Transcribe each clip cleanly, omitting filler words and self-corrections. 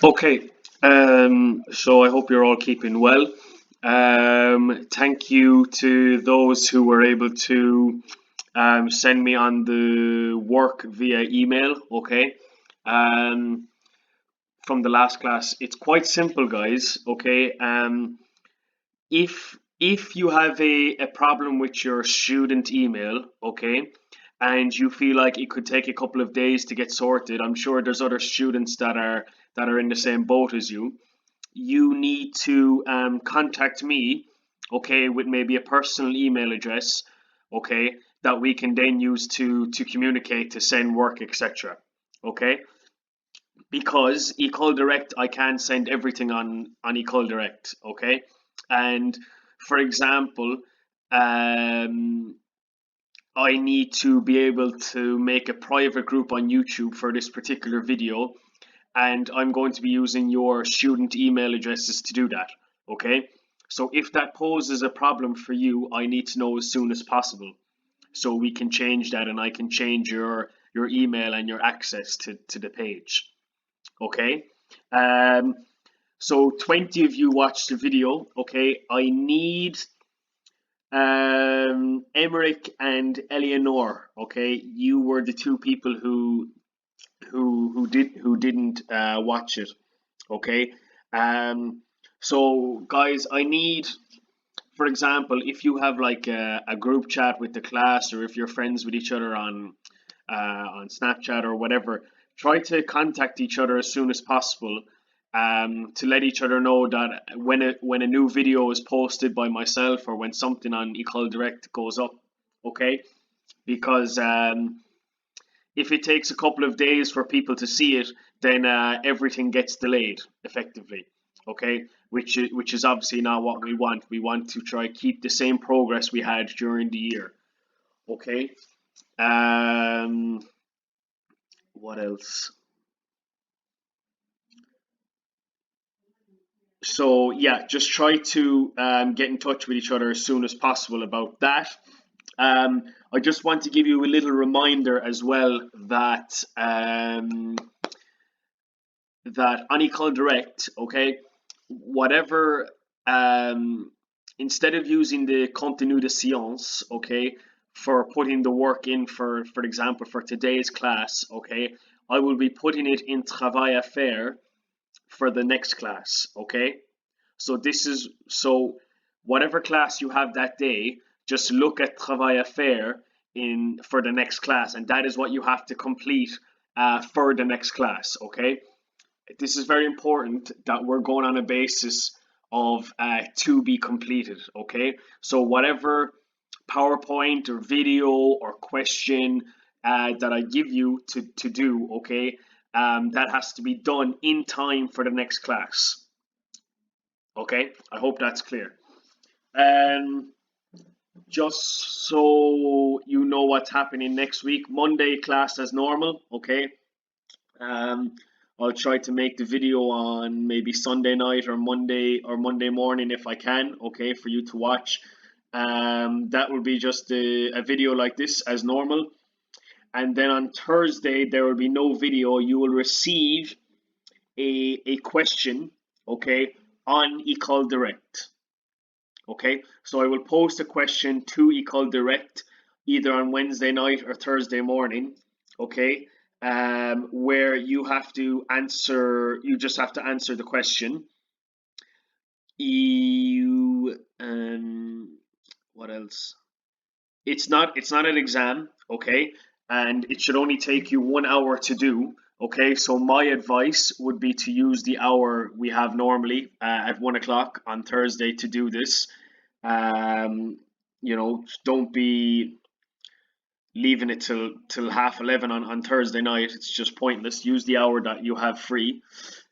Okay, so I hope you're all keeping well. Thank you to those who were able to send me on the work via email. Okay, um, from the last class, it's quite simple, guys. Okay, if you have a problem with your student email, okay, and you feel like it could take a couple of days to get sorted, I'm sure there's other students that are in the same boat as you. You need to contact me, okay, with maybe a personal email address, okay, that we can then use to communicate, to send work, etc. Okay, because eCall Direct, I can't send everything on eCall Direct, okay, and for example, um, I need to be able to make a private group on YouTube for this particular video, and I'm going to be using your student email addresses to do that. Okay. So if that poses a problem for you, I need to know as soon as possible so we can change that and I can change your email and your access to the page. Okay. Um, so 20 of you watched the video. Okay. I need Emmerich and Eleanor. Okay. You were the two people who didn't watch it. Okay. Um, so guys, I need, for example, if you have like a group chat with the class, or if you're friends with each other on Snapchat or whatever, try to contact each other as soon as possible, to let each other know that when a new video is posted by myself, or when something on Ecole Direct goes up. Okay, because if it takes a couple of days for people to see it, then everything gets delayed effectively. Okay, which is obviously not what we want. We want to try keep the same progress we had during the year. Okay. Um, what else? So yeah, just try to get in touch with each other as soon as possible about that. Um, I just want to give you a little reminder as well that that on Ecole Direct, okay, whatever, um, instead of using the contenu de séance, okay, for putting the work in, for example, for today's class, okay, I will be putting it in travail à faire for the next class, okay. So whatever class you have that day, just look at travail à faire in for the next class, and that is what you have to complete for the next class, okay. This is very important that we're going on a basis of to be completed. Okay, so whatever PowerPoint or video or question that I give you to do, okay, that has to be done in time for the next class. Okay, I hope that's clear. Um, just so you know what's happening next week, Monday class as normal. Okay, Um, I'll try to make the video on maybe Sunday night or Monday morning if I can, okay, for you to watch. That will be just a video like this as normal. And then on Thursday, there will be no video. You will receive a question, okay, on Ecole Direct. Okay, so I will post a question to Ecole Direct either on Wednesday night or Thursday morning. Okay, where you have to answer. You just have to answer the question. You what else? It's not an exam. Okay, and it should only take you 1 hour to do. Okay, so my advice would be to use the hour we have normally at 1 o'clock on Thursday to do this. Um, don't be leaving it till half 11 on Thursday night. It's just pointless. Use the hour that you have free.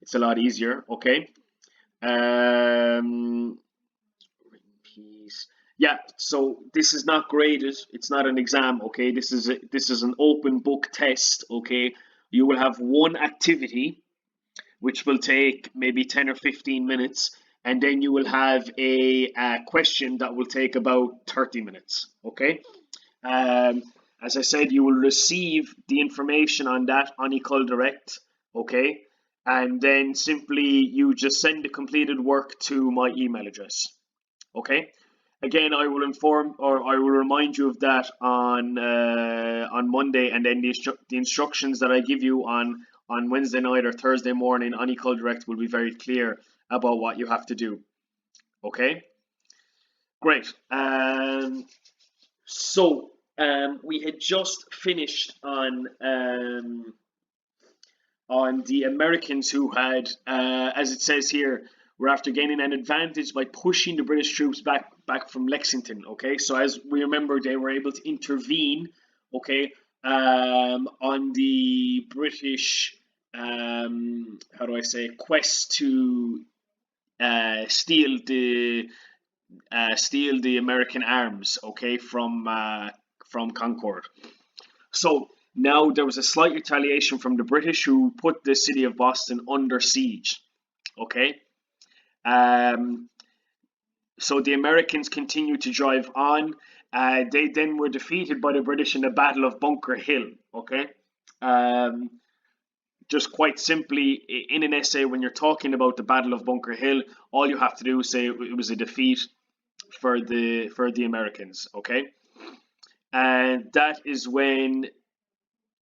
It's a lot easier. Okay. Um, piece. Yeah. So this is not graded. It's not an exam. Okay. This is an open book test. Okay. You will have one activity which will take maybe 10 or 15 minutes, and then you will have a question that will take about 30 minutes. Okay. Um, as I said, you will receive the information on that on Ecole Direct. Okay. and then simply you just send the completed work to my email address. Okay. Again, I will inform or I will remind you of that on Monday, and then the instructions that I give you on Wednesday night or Thursday morning on eCall Direct will be very clear about what you have to do. Okay, great. We had just finished on the Americans who had, as it says here, were after gaining an advantage by pushing the British troops back from Lexington. Okay, so as we remember, they were able to intervene. Okay, on the British, how do I say, quest to steal the American arms. Okay, from Concord. So now there was a slight retaliation from the British, who put the city of Boston under siege. Okay. Um, so the Americans continued to drive on. They then were defeated by the British in the Battle of Bunker Hill. Okay. Um, just quite simply, in an essay, when you're talking about the Battle of Bunker Hill, all you have to do is say it was a defeat for the Americans. Okay. And that is when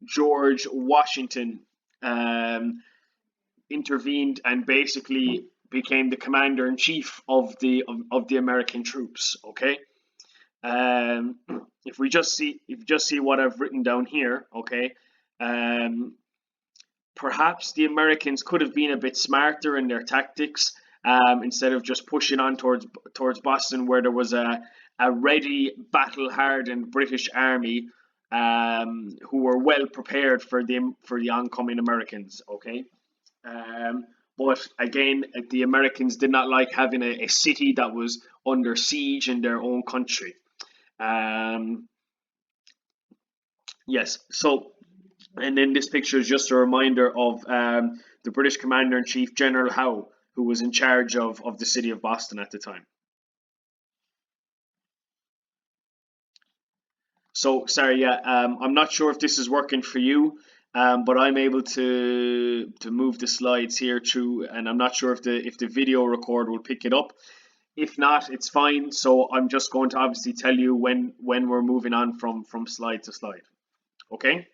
George Washington intervened and basically became the commander in chief of the American troops. Okay, um, if you just see what I've written down here, okay, um, perhaps the Americans could have been a bit smarter in their tactics, instead of just pushing on towards Boston, where there was a ready, battle-hardened British army, who were well prepared for the oncoming Americans. Okay, but again, the Americans did not like having a city that was under siege in their own country. Um, yes, so, and then this picture is just a reminder of the British Commander in Chief, General Howe, who was in charge of the city of Boston at the time. So sorry, yeah, I'm not sure if this is working for you, but I'm able to move the slides here through, and I'm not sure if the video record will pick it up. If not, it's fine. So I'm just going to obviously tell you when we're moving on from slide to slide. Okay.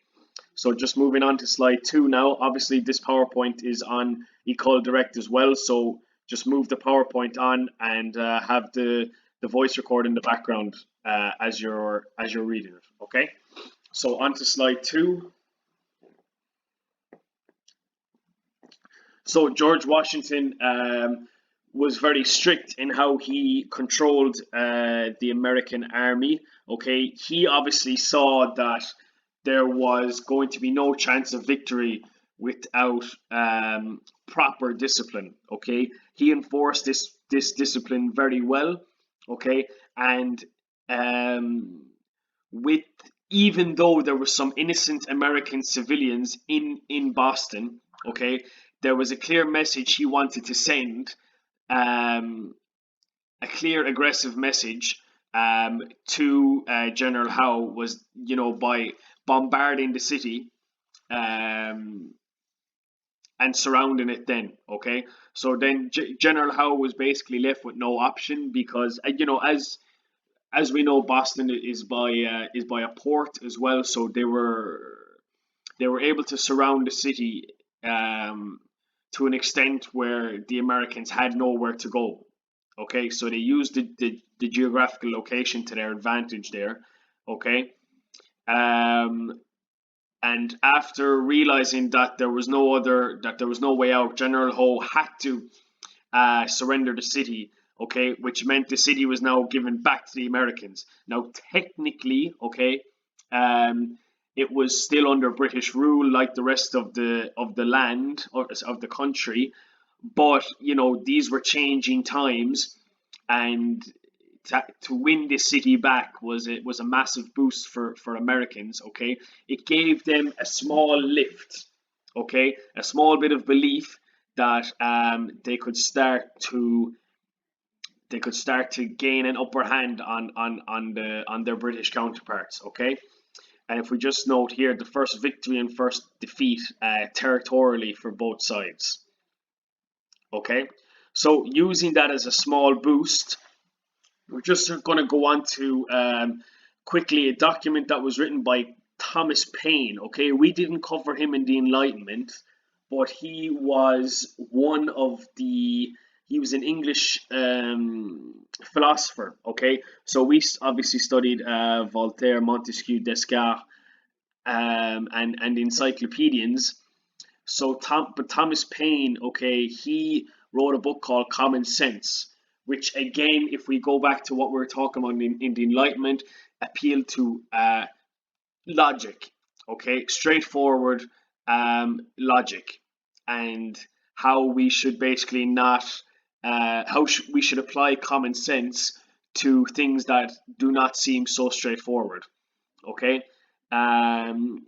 So just moving on to slide 2 now. Obviously, this PowerPoint is on eCall Direct as well. So just move the PowerPoint on and have the voice record in the background as you're reading it. Okay. So on to slide 2. So George Washington was very strict in how he controlled the American army. Okay, he obviously saw that there was going to be no chance of victory without proper discipline. Okay, he enforced this discipline very well. Okay, and with even though there were some innocent American civilians in Boston, okay, there was a clear message he wanted to send, a clear aggressive message to General Howe, was, by bombarding the city um, and surrounding it. Then, okay, so then General Howe was basically left with no option, because as we know, Boston is by a port as well, so they were able to surround the city to an extent where the Americans had nowhere to go. Okay, so they used the geographical location to their advantage there. Okay, and after realizing that there was no way out, General Ho had to surrender the city. Okay, which meant the city was now given back to the Americans. Now, technically, okay, it was still under British rule, like the rest of the land, of the country, but these were changing times, and to win this city back was a massive boost for Americans. Okay, it gave them a small lift. Okay, a small bit of belief that they could start to gain an upper hand on their British counterparts. Okay, And if we just note here, the first victory and first defeat territorially for both sides. Okay, so using that as a small boost, we're just going to go on to quickly a document that was written by Thomas Paine. Okay, we didn't cover him in the Enlightenment, but he was one of the he was an English philosopher. Okay, so we obviously studied Voltaire, Montesquieu, Descartes, and encyclopedians. So Thomas Paine, okay, he wrote a book called Common Sense, which again, if we go back to what we were talking about in the Enlightenment, appealed to logic, okay, straightforward logic, and how we should basically not, we should apply common sense to things that do not seem so straightforward, okay. Um,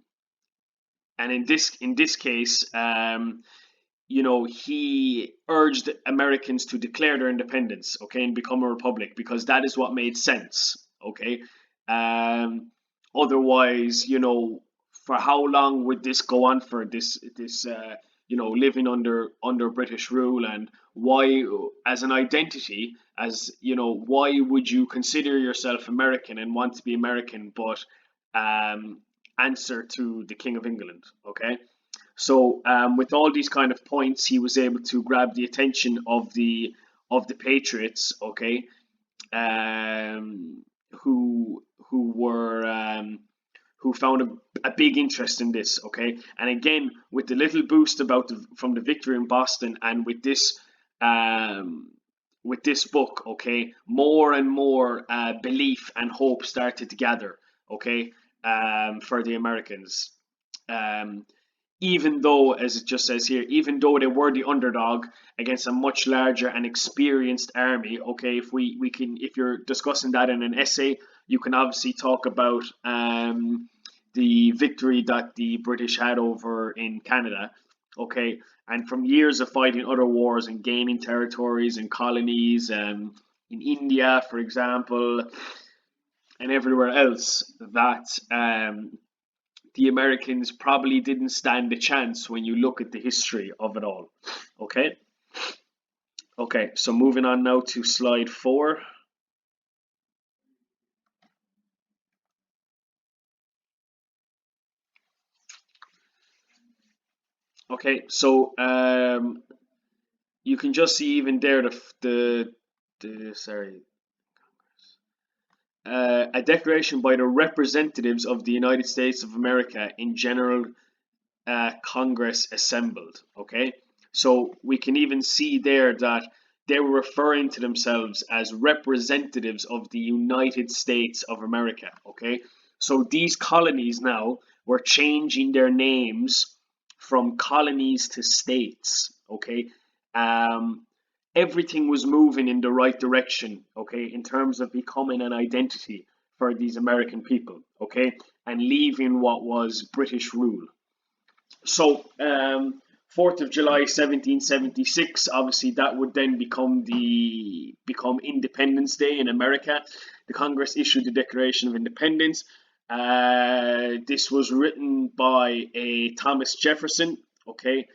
and in this case, he urged Americans to declare their independence, okay, and become a republic because that is what made sense, okay. Um, Otherwise, for how long would this go on for living under British rule, and why, as an identity, why would you consider yourself American and want to be American, but um, answer to the King of England, okay? So with all these kind of points, he was able to grab the attention of the patriots, okay, who found a big interest in this, okay. And again, with the little boost from the victory in Boston, and with this book, okay, more and more belief and hope started to gather, okay, for the Americans. Um, Even though, as it just says here, even though they were the underdog against a much larger and experienced army. Okay, if you're discussing that in an essay, you can obviously talk about the victory that the British had over in Canada. Okay, and from years of fighting other wars and gaining territories and colonies, in India, for example, and everywhere else, that the Americans probably didn't stand a chance when you look at the history of it all. Okay? Okay, so moving on now to slide 4. Okay, so you can just see even there a declaration by the representatives of the United States of America in General Congress assembled. Okay, so we can even see there that they were referring to themselves as representatives of the United States of America. Okay, so these colonies now were changing their names from colonies to states. Okay, um, everything was moving in the right direction. Okay, in terms of becoming an identity for these American people. Okay, and leaving what was British rule. So, 4th of July 1776, obviously that would then become Independence Day in America. The Congress issued the Declaration of Independence. This was written by a Thomas Jefferson. Okay,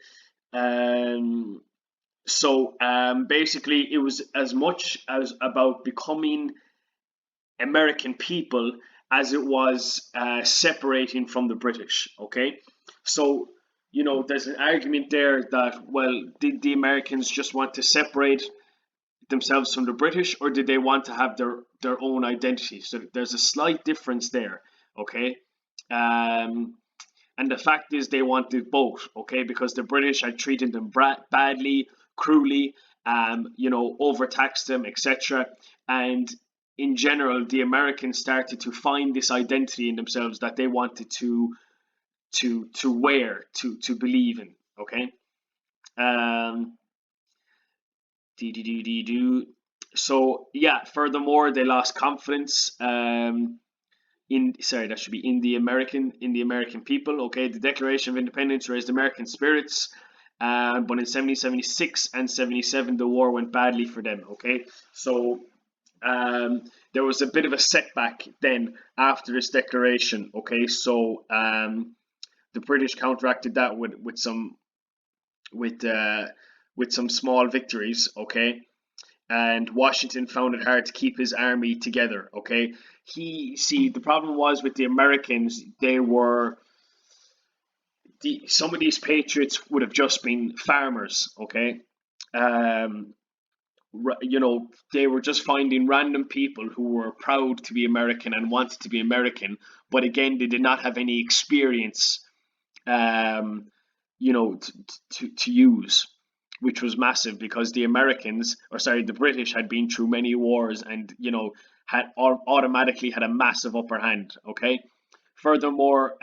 basically it was as much as about becoming American people as it was separating from the British. Okay, so there's an argument there that, well, did the Americans just want to separate themselves from the British, or did they want to have their own identity? So there's a slight difference there. Okay, and the fact is they wanted both. Okay, because the British had treated them badly, cruelly, overtaxed them, etc. And in general, the Americans started to find this identity in themselves that they wanted to wear, to believe in. Okay. Um. So yeah. Furthermore, they lost confidence. That should be in the American people. Okay. The Declaration of Independence raised American spirits. But in 1776 and 77, the war went badly for them. Okay. So there was a bit of a setback then after this declaration. Okay, so the British counteracted that with uh, with some small victories. Okay, and Washington found it hard to keep his army together. Okay, the problem was with the Americans, some of these patriots would have just been farmers. Okay, um, they were just finding random people who were proud to be American and wanted to be American, but again, they did not have any experience, um, to use, which was massive because the British had been through many wars and had automatically had a massive upper hand. Okay, furthermore,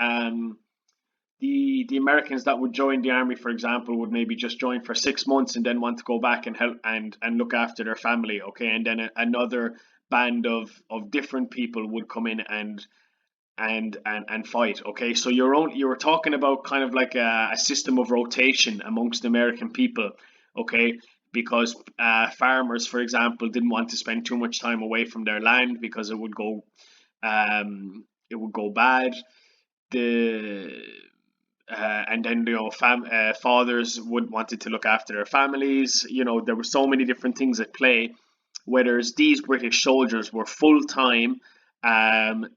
the Americans that would join the army, for example, would maybe just join for 6 months and then want to go back and help and look after their family. Okay, and then another band of different people would come in and fight. Okay, so you were talking about kind of like a system of rotation amongst American people. Okay, because farmers, for example, didn't want to spend too much time away from their land because it would go bad. The And then fathers would wanted to look after their families. There were so many different things at play. Whereas these British soldiers were full time, and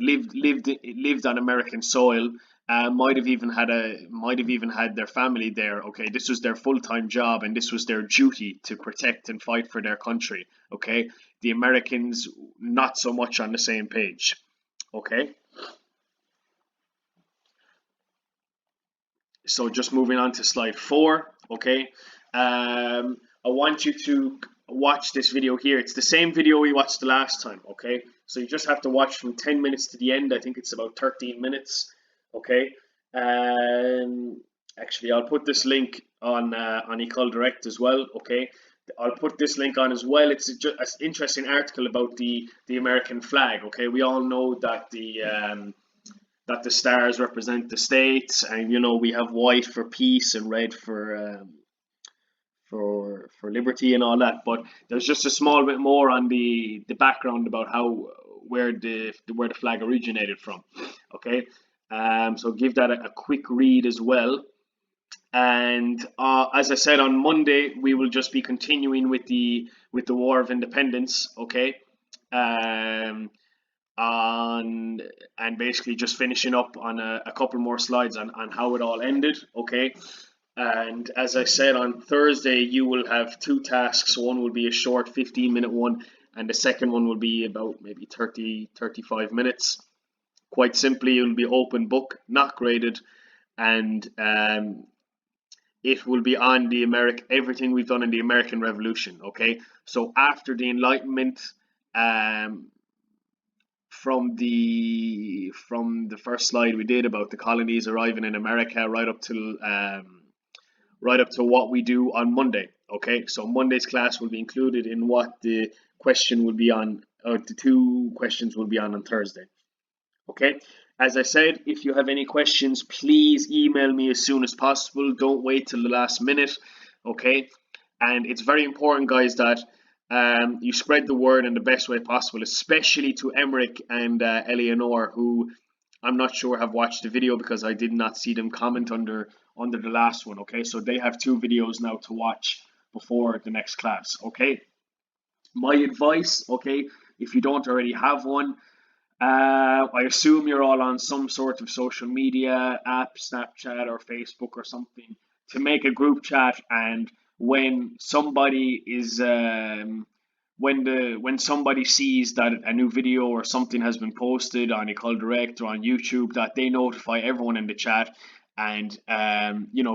lived on American soil. Might have even had their family there. Okay, this was their full time job, and this was their duty to protect and fight for their country. Okay, the Americans not so much on the same page. Okay. So just moving on to slide 4, okay? I want you to watch this video here. It's the same video we watched the last time, okay? So you just have to watch from 10 minutes to the end. I think it's about 13 minutes, okay? Actually, I'll put this link on Ecole Direct as well, okay? I'll put this link on as well. It's just an interesting article about the American flag, okay? We all know that the stars represent the states, and we have white for peace and red for liberty and all that. But there's just a small bit more on the background about where the flag originated from. Okay, so give that a quick read as well. And as I said, on Monday we will just be continuing with the War of Independence. Okay. On And basically just finishing up on a couple more slides on how it all ended. Okay, and as I said, on Thursday you will have 2 tasks. One will be a short 15-minute one, and the second one will be about maybe 35 minutes. Quite simply, it will be open book, not graded, and it will be on everything we've done in the American Revolution. Okay, so after the Enlightenment, from the first slide we did about the colonies arriving in America, right up to what we do on Monday. Okay, so Monday's class will be included in what the question will be on, or the 2 questions will be on Thursday. Okay, as I said, if you have any questions, please email me as soon as possible. Don't wait till the last minute. Okay, and it's very important, guys, that you spread the word in the best way possible, especially to Emmerich and Eleanor, who I'm not sure have watched the video because I did not see them comment under the last one. Okay, so they have 2 videos now to watch before the next class. Okay, my advice, okay, if you don't already have one, I assume you're all on some sort of social media app, Snapchat or Facebook or something, to make a group chat. And when somebody is when somebody sees that a new video or something has been posted on Ecole Direct or on YouTube, that they notify everyone in the chat. And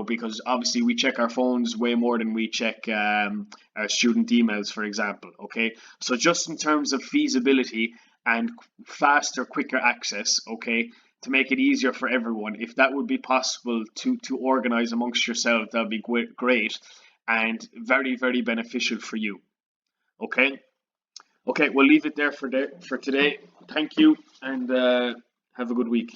because obviously we check our phones way more than we check our student emails, for example. Okay, so just in terms of feasibility and faster, quicker access, okay, to make it easier for everyone, if that would be possible to organize amongst yourselves, that would be great and very, very beneficial for you. Okay, we'll leave it there for today. Thank you, and have a good week.